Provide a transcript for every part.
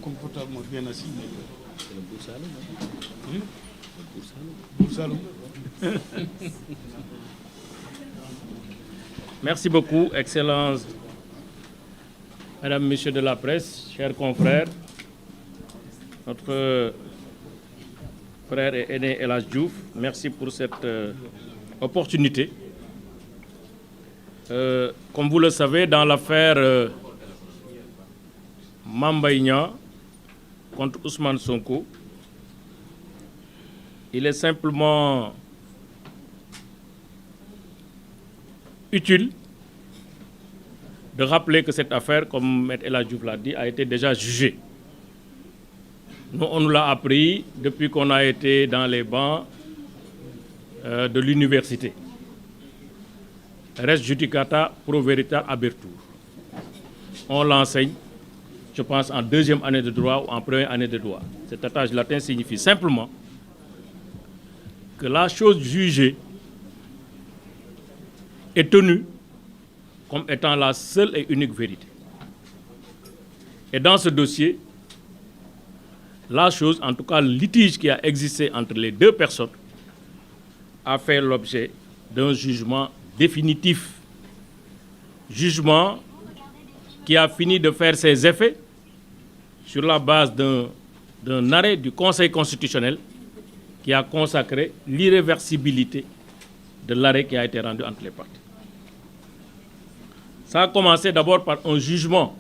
confortablement bien assis. C'est le Boursaloum. Boursaloum. Merci beaucoup, Excellences, Mesdames, Messieurs de la presse, chers confrères. Notre frère et aîné El Hadj Diouf, merci pour cette opportunité. Comme vous le savez, dans l'affaire Mame Mbaye Niang contre Ousmane Sonko, il est simplement utile de rappeler que cette affaire, comme M. El Hadj Diouf l'a dit, a été déjà jugée. Nous, on nous l'a appris depuis qu'on a été dans les bancs de l'université. Res judicata pro veritas habetur. On l'enseigne, je pense, en deuxième année de droit ou en première année de droit. Cet adage latin signifie simplement que la chose jugée est tenue comme étant la seule et unique vérité. Et dans ce dossier, la chose, en tout cas le litige qui a existé entre les deux personnes, a fait l'objet d'un jugement définitif. Jugement qui a fini de faire ses effets sur la base d'un arrêt du Conseil constitutionnel qui a consacré l'irréversibilité de l'arrêt qui a été rendu entre les parties. Ça a commencé d'abord par un jugement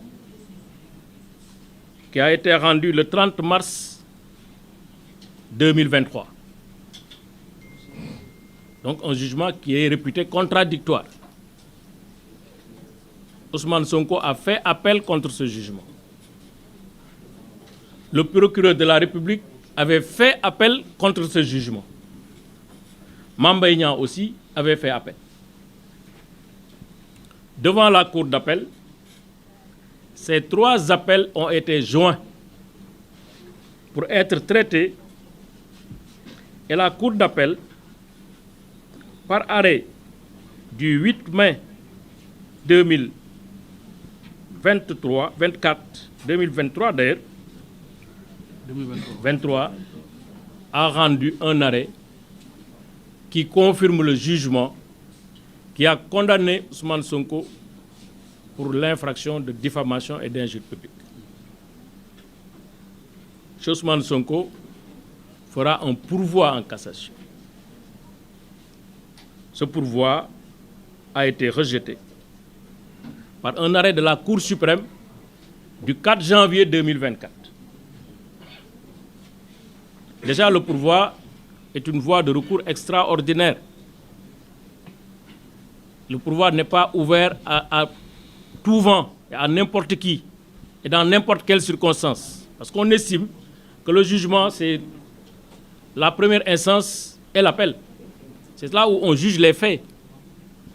qui a été rendu le 30 mars 2023. Donc un jugement qui est réputé contradictoire. Ousmane Sonko a fait appel contre ce jugement. Le procureur de la République avait fait appel contre ce jugement. Mame Mbaye Niang aussi avait fait appel. Devant la cour d'appel, ces trois appels ont été joints pour être traités et la cour d'appel, par arrêt du 8 mai 2023 d'ailleurs, 2023, a rendu un arrêt qui confirme le jugement qui a condamné Ousmane Sonko pour l'infraction de diffamation et d'injure publique. Ousmane Sonko fera un pourvoi en cassation. Ce pourvoi a été rejeté par un arrêt de la Cour suprême du 4 janvier 2024. Déjà, le pourvoi est une voie de recours extraordinaire. Le pourvoi n'est pas ouvert à tout vent, et à n'importe qui, et dans n'importe quelle circonstance. Parce qu'on estime que le jugement, c'est la première instance et l'appel. C'est là où on juge les faits.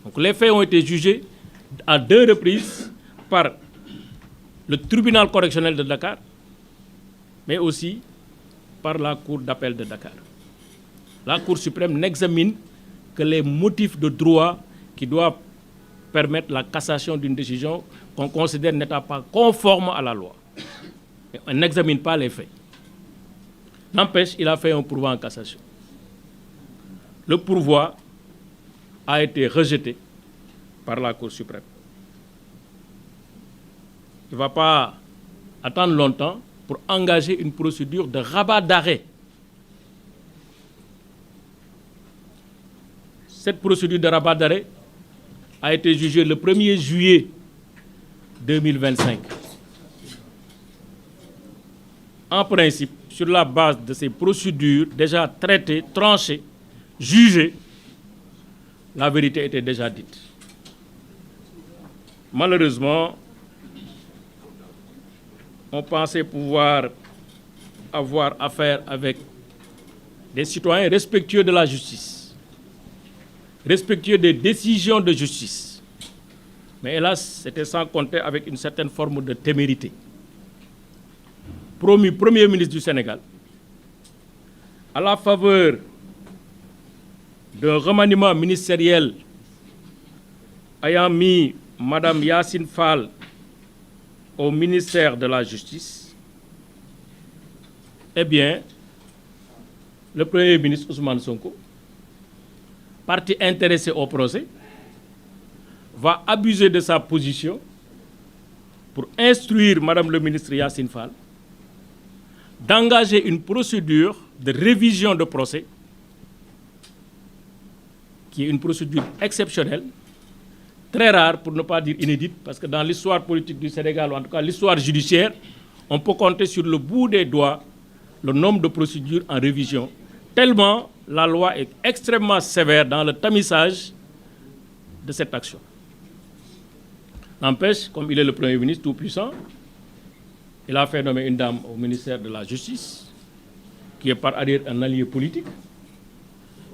Donc les faits ont été jugés à 2 reprises par le tribunal correctionnel de Dakar, mais aussi par la Cour d'appel de Dakar. La Cour suprême n'examine que les motifs de droit qui doivent permettre la cassation d'une décision qu'on considère n'étant pas conforme à la loi. Et on n'examine pas les faits. N'empêche, il a fait un pourvoi en cassation. Le pourvoi a été rejeté par la Cour suprême. Il ne va pas attendre longtemps pour engager une procédure de rabat d'arrêt. Cette procédure de rabat d'arrêt a été jugée le 1er juillet 2025. En principe, sur la base de ces procédures déjà traitées, tranchées, jugées, la vérité était déjà dite. Malheureusement, on pensait pouvoir avoir affaire avec des citoyens respectueux de la justice, respectueux des décisions de justice. Mais hélas, c'était sans compter avec une certaine forme de témérité. Promu Premier ministre du Sénégal, à la faveur d'un remaniement ministériel ayant mis Mme Yacine Fall au ministère de la Justice, eh bien, le Premier ministre Ousmane Sonko, partie intéressée au procès, va abuser de sa position pour instruire Madame le ministre Yacine Fall d'engager une procédure de révision de procès qui est une procédure exceptionnelle, très rare pour ne pas dire inédite, parce que dans l'histoire politique du Sénégal, ou en tout cas l'histoire judiciaire, on peut compter sur le bout des doigts le nombre de procédures en révision, tellement la loi est extrêmement sévère dans le tamisage de cette action. N'empêche, comme il est le Premier ministre tout-puissant, il a fait nommer une dame au ministère de la Justice, qui est par ailleurs un allié politique.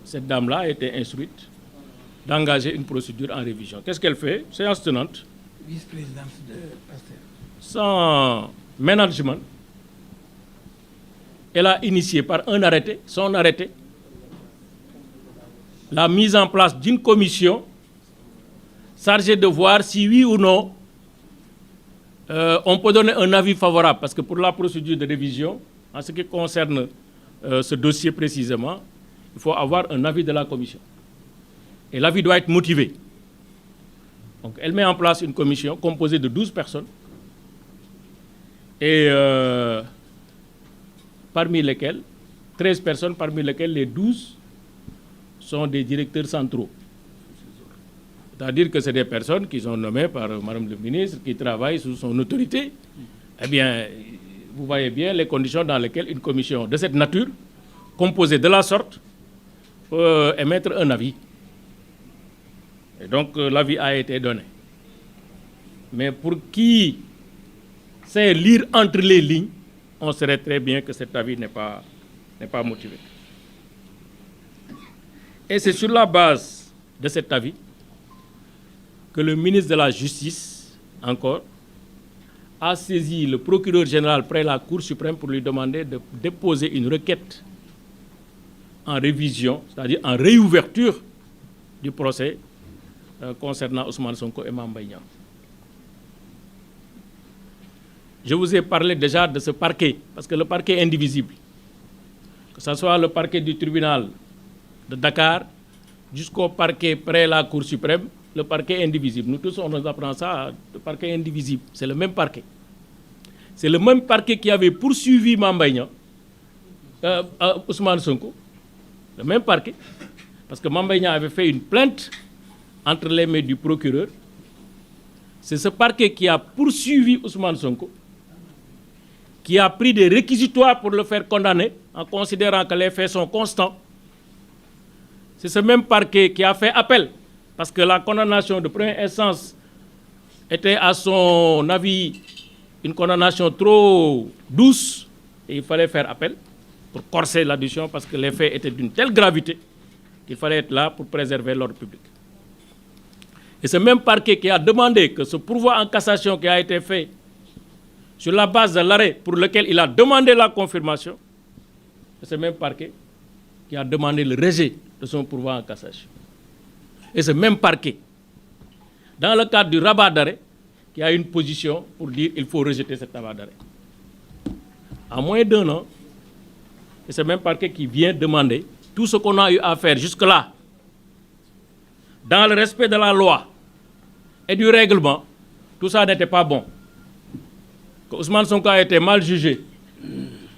Cette dame-là a été instruite d'engager une procédure en révision. Qu'est-ce qu'elle fait? Séance tenante. Vice-présidente de Pasteur. Sans management, elle a initié par un arrêté, son arrêté, la mise en place d'une commission chargée de voir si oui ou non on peut donner un avis favorable. Parce que pour la procédure de révision, en ce qui concerne ce dossier précisément, il faut avoir un avis de la commission. Et l'avis doit être motivé. Donc elle met en place une commission composée de 12 personnes. Et parmi lesquelles, 13 personnes, parmi lesquelles les 12 sont des directeurs centraux. C'est-à-dire que c'est des personnes qui sont nommées par Madame le ministre, qui travaillent sous son autorité. Eh bien, vous voyez bien les conditions dans lesquelles une commission de cette nature, composée de la sorte, peut émettre un avis. Et donc, l'avis a été donné. Mais pour qui sait lire entre les lignes, on saurait très bien que cet avis n'est pas motivé. Et c'est sur la base de cet avis que le ministre de la Justice, encore, a saisi le procureur général près la Cour suprême pour lui demander de déposer une requête en révision, c'est-à-dire en réouverture du procès concernant Ousmane Sonko et Mame Mbaye Niang. Je vous ai parlé déjà de ce parquet, parce que le parquet est indivisible. Que ce soit le parquet du tribunal de Dakar jusqu'au parquet près la Cour suprême, le parquet est indivisible. Nous tous, on nous apprend ça, le parquet est indivisible. C'est le même parquet. C'est le même parquet qui avait poursuivi Mame Mbaye Niang, Ousmane Sonko. Le même parquet. Parce que Mame Mbaye Niang avait fait une plainte entre les mains du procureur. C'est ce parquet qui a poursuivi Ousmane Sonko, qui a pris des réquisitoires pour le faire condamner, en considérant que les faits sont constants. C'est ce même parquet qui a fait appel, parce que la condamnation de première instance était, à son avis, une condamnation trop douce, et il fallait faire appel pour corser l'addition, parce que les faits étaient d'une telle gravité qu'il fallait être là pour préserver l'ordre public. Et ce même parquet qui a demandé que ce pourvoi en cassation qui a été fait sur la base de l'arrêt pour lequel il a demandé la confirmation, c'est ce même parquet qui a demandé le rejet de son pourvoi en cassation. Et ce même parquet, dans le cadre du rabat d'arrêt, qui a une position pour dire qu'il faut rejeter cet rabat d'arrêt. En moins d'1 an, c'est ce même parquet qui vient demander tout ce qu'on a eu à faire jusque-là, dans le respect de la loi et du règlement, tout ça n'était pas bon. Que Ousmane Sonko a été mal jugé,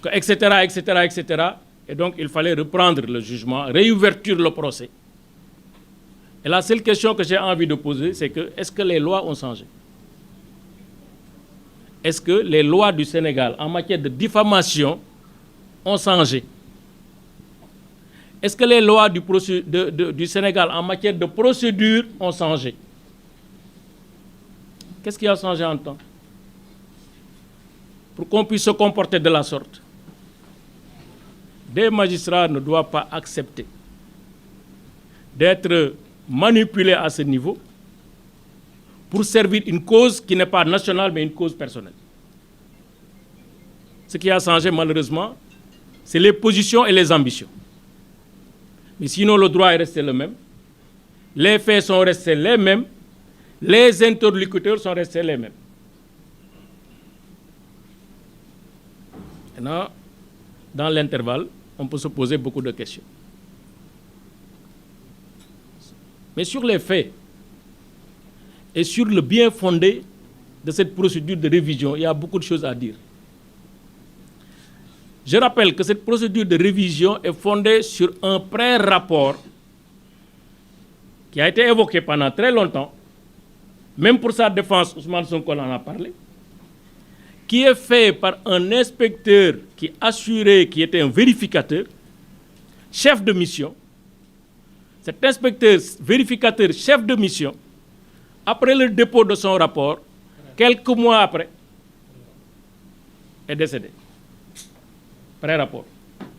que etc., etc., etc. Et donc, il fallait reprendre le jugement, réouverture le procès. Et la seule question que j'ai envie de poser, c'est que, est-ce que les lois ont changé? Est-ce que les lois du Sénégal en matière de diffamation ont changé? Est-ce que les lois du Sénégal en matière de procédure ont changé? Qu'est-ce qui a changé en temps? Pour qu'on puisse se comporter de la sorte, des magistrats ne doivent pas accepter d'être manipulés à ce niveau pour servir une cause qui n'est pas nationale, mais une cause personnelle. Ce qui a changé, malheureusement, c'est les positions et les ambitions. Mais sinon, le droit est resté le même. Les faits sont restés les mêmes. Les interlocuteurs sont restés les mêmes. Maintenant, dans l'intervalle, on peut se poser beaucoup de questions. Mais sur les faits et sur le bien fondé de cette procédure de révision, il y a beaucoup de choses à dire. Je rappelle que cette procédure de révision est fondée sur un pré-rapport qui a été évoqué pendant très longtemps, même pour sa défense, Ousmane Sonko en a parlé, qui est fait par un inspecteur qui assurait, qui était un vérificateur, chef de mission. Cet inspecteur vérificateur, chef de mission, après le dépôt de son rapport, quelques mois après, est décédé. Pré-rapport.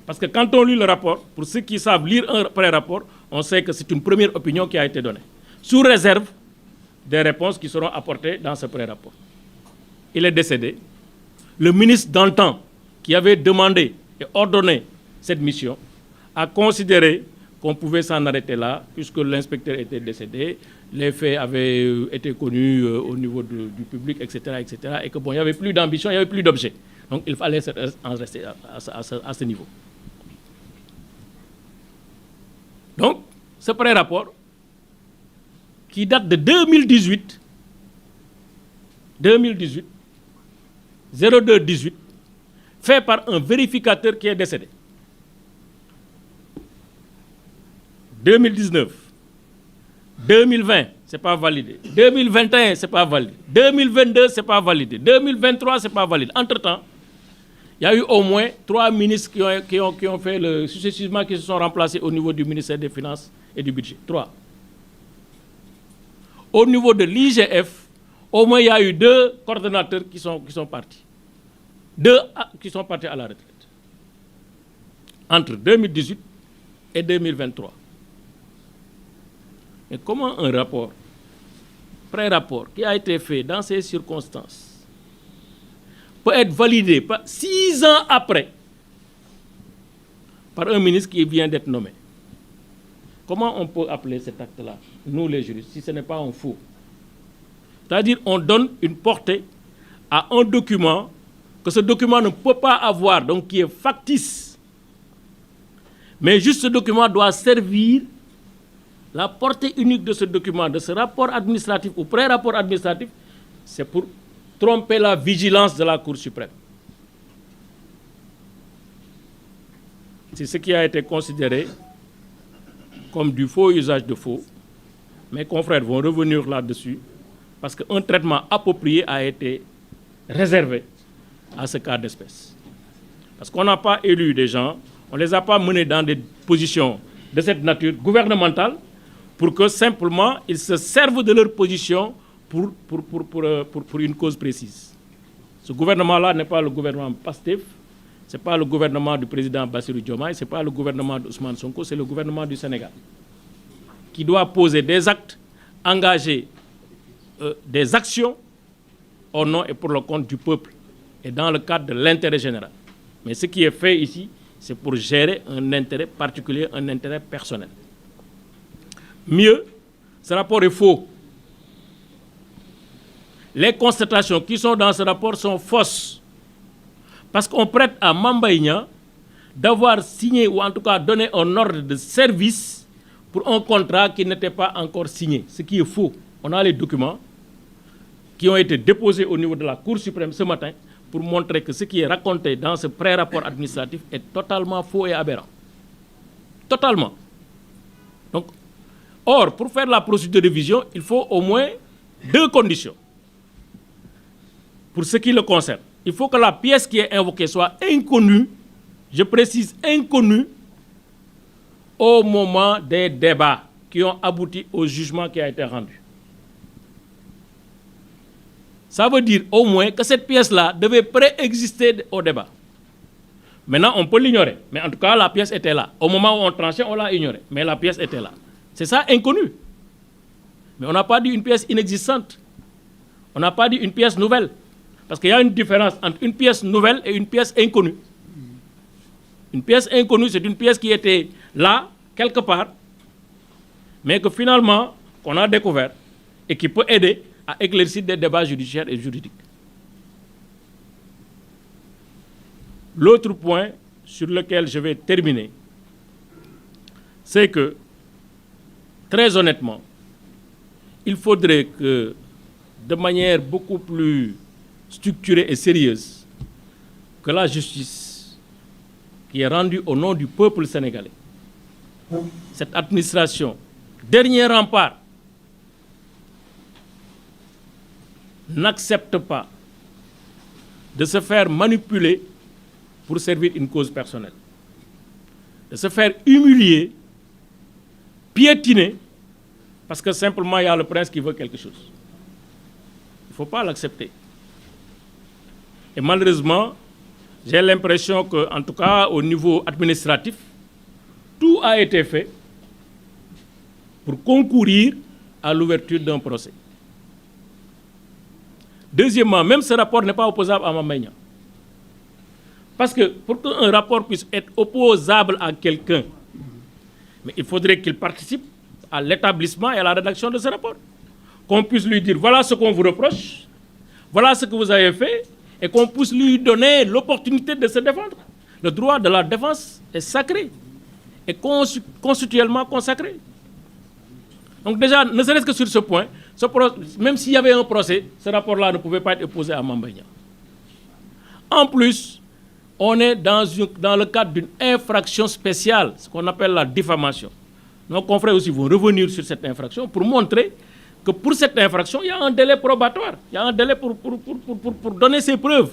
Parce que quand on lit le rapport, pour ceux qui savent lire un pré-rapport, on sait que c'est une première opinion qui a été donnée, sous réserve des réponses qui seront apportées dans ce pré-rapport. Il est décédé. Le ministre d'antan, qui avait demandé et ordonné cette mission, a considéré qu'on pouvait s'en arrêter là, puisque l'inspecteur était décédé, les faits avaient été connus au niveau du public, etc., etc., et que bon, il n'y avait plus d'ambition, il n'y avait plus d'objet. Donc il fallait en rester à ce niveau. Donc, ce pré-rapport, qui date de 2018, 02-18, fait par un vérificateur qui est décédé. 2019, 2020, ce n'est pas validé. 2021, ce n'est pas validé. 2022, ce n'est pas validé. 2023, ce n'est pas validé. Entre-temps, il y a eu au moins 3 ministres qui ont fait successivement, qui se sont remplacés au niveau du ministère des Finances et du Budget. 3. Au niveau de l'IGF, au moins il y a eu 2 coordonnateurs qui sont partis. 2 qui sont partis à la retraite. Entre 2018 et 2023. Mais comment un rapport, pré-rapport, qui a été fait dans ces circonstances, peut être validé 6 ans après par un ministre qui vient d'être nommé? Comment on peut appeler cet acte-là, nous les juristes, si ce n'est pas un faux? C'est-à-dire on donne une portée à un document que ce document ne peut pas avoir, donc qui est factice. Mais juste ce document doit servir, la portée unique de ce document, de ce rapport administratif ou pré-rapport administratif, c'est pour tromper la vigilance de la Cour suprême. C'est ce qui a été considéré comme du faux usage de faux. Mes confrères vont revenir là-dessus parce qu'un traitement approprié a été réservé à ce cas d'espèce. Parce qu'on n'a pas élu des gens, on ne les a pas menés dans des positions de cette nature gouvernementale pour que simplement ils se servent de leur position pour une cause précise. Ce gouvernement-là n'est pas le gouvernement Pastef, ce n'est pas le gouvernement du président Bassirou Diomaye, ce n'est pas le gouvernement d'Ousmane Sonko, c'est le gouvernement du Sénégal qui doit poser des actes, engager des actions au nom et pour le compte du peuple et dans le cadre de l'intérêt général. Mais ce qui est fait ici, c'est pour gérer un intérêt particulier, un intérêt personnel. Mieux, ce rapport est faux. Les constatations qui sont dans ce rapport sont fausses. Parce qu'on prête à Mamba Ignan d'avoir signé ou en tout cas donné un ordre de service pour un contrat qui n'était pas encore signé. Ce qui est faux. On a les documents qui ont été déposés au niveau de la Cour suprême ce matin pour montrer que ce qui est raconté dans ce pré-rapport administratif est totalement faux et aberrant. Totalement. Donc, or, pour faire la procédure de révision, il faut au moins 2 conditions. Pour ce qui le concerne, il faut que la pièce qui est invoquée soit inconnue, je précise inconnue, au moment des débats qui ont abouti au jugement qui a été rendu. Ça veut dire au moins que cette pièce-là devait préexister au débat. Maintenant, on peut l'ignorer, mais en tout cas, la pièce était là. Au moment où on tranchait, on l'a ignorée, mais la pièce était là. C'est ça, inconnu. Mais on n'a pas dit une pièce inexistante. On n'a pas dit une pièce nouvelle. Parce qu'il y a une différence entre une pièce nouvelle et une pièce inconnue. Une pièce inconnue, c'est une pièce qui était là, quelque part, mais que finalement, qu'on a découvert et qui peut aider à éclaircir des débats judiciaires et juridiques. L'autre point sur lequel je vais terminer, c'est que, très honnêtement, il faudrait que, de manière beaucoup plus structurée et sérieuse, que la justice, qui est rendue au nom du peuple sénégalais, cette administration, dernier rempart, n'accepte pas de se faire manipuler pour servir une cause personnelle, de se faire humilier, piétiner, parce que simplement il y a le prince qui veut quelque chose. Il ne faut pas l'accepter. Et malheureusement, j'ai l'impression qu'en tout cas au niveau administratif, tout a été fait pour concourir à l'ouverture d'un procès. Deuxièmement, même ce rapport n'est pas opposable à Mame Mbaye Niang. Parce que pour qu'un rapport puisse être opposable à quelqu'un, mais il faudrait qu'il participe à l'établissement et à la rédaction de ce rapport. Qu'on puisse lui dire, voilà ce qu'on vous reproche, voilà ce que vous avez fait, et qu'on puisse lui donner l'opportunité de se défendre. Le droit de la défense est sacré, et constitutionnellement consacré. Donc déjà, ne serait-ce que sur ce point, même s'il y avait un procès, ce rapport-là ne pouvait pas être opposé à Mame Mbaye Niang. En plus, on est dans le cadre d'une infraction spéciale, ce qu'on appelle la diffamation. Nos confrères aussi vont revenir sur cette infraction pour montrer que pour cette infraction, il y a un délai probatoire. Il y a un délai pour donner ses preuves.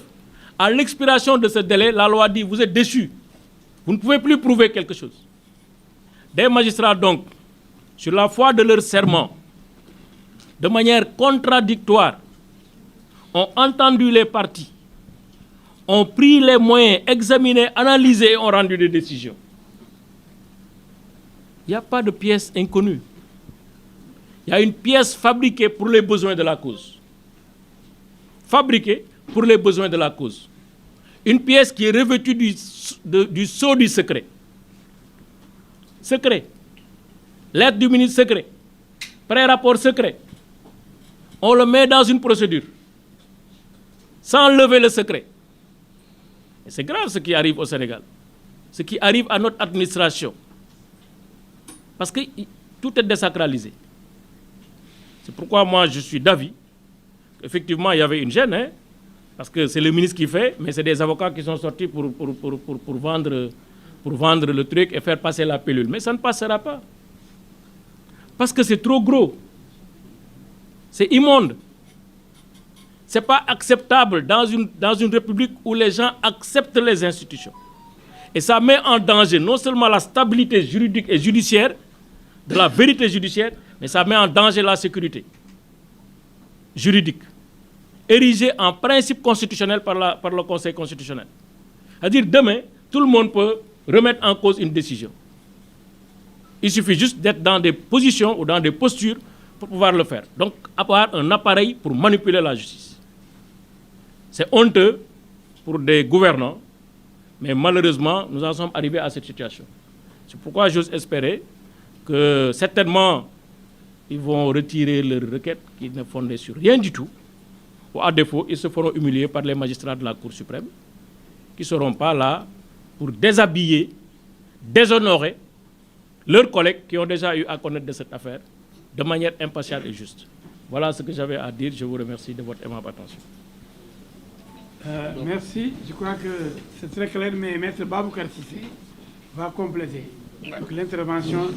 À l'expiration de ce délai, la loi dit, vous êtes déçus. Vous ne pouvez plus prouver quelque chose. Des magistrats, donc, sur la foi de leur serment, de manière contradictoire, ont entendu les parties, ont pris les moyens, examiné, analysé et ont rendu des décisions. Il n'y a pas de pièce inconnue. Il y a une pièce fabriquée pour les besoins de la cause. Fabriquée pour les besoins de la cause. Une pièce qui est revêtue du sceau du secret. Secret. Lettre du ministre secret. Pré-rapport secret. On le met dans une procédure. Sans lever le secret. Et c'est grave ce qui arrive au Sénégal. Ce qui arrive à notre administration. Parce que tout est désacralisé. C'est pourquoi moi je suis d'avis qu'effectivement il y avait une gêne, hein, parce que c'est le ministre qui fait, mais c'est des avocats qui sont sortis pour vendre le truc et faire passer la pilule. Mais ça ne passera pas. Parce que c'est trop gros. C'est immonde. Ce n'est pas acceptable dans une république où les gens acceptent les institutions. Et ça met en danger non seulement la stabilité juridique et judiciaire, de la vérité judiciaire, mais ça met en danger la sécurité juridique, érigée en principe constitutionnel par le Conseil constitutionnel. C'est-à-dire, demain, tout le monde peut remettre en cause une décision. Il suffit juste d'être dans des positions ou dans des postures pour pouvoir le faire. Donc, avoir un appareil pour manipuler la justice. C'est honteux pour des gouvernants, mais malheureusement, nous en sommes arrivés à cette situation. C'est pourquoi j'ose espérer que certainement, ils vont retirer leur requête qui n'est fondée sur rien du tout, ou à défaut, ils se feront humilier par les magistrats de la Cour suprême, qui ne seront pas là pour déshabiller, déshonorer leurs collègues qui ont déjà eu à connaître de cette affaire de manière impartiale et juste. Voilà ce que j'avais à dire. Je vous remercie de votre aimable attention. Merci. Je crois que c'est très clair, mais Maître Baboucar Cissé va compléter l'intervention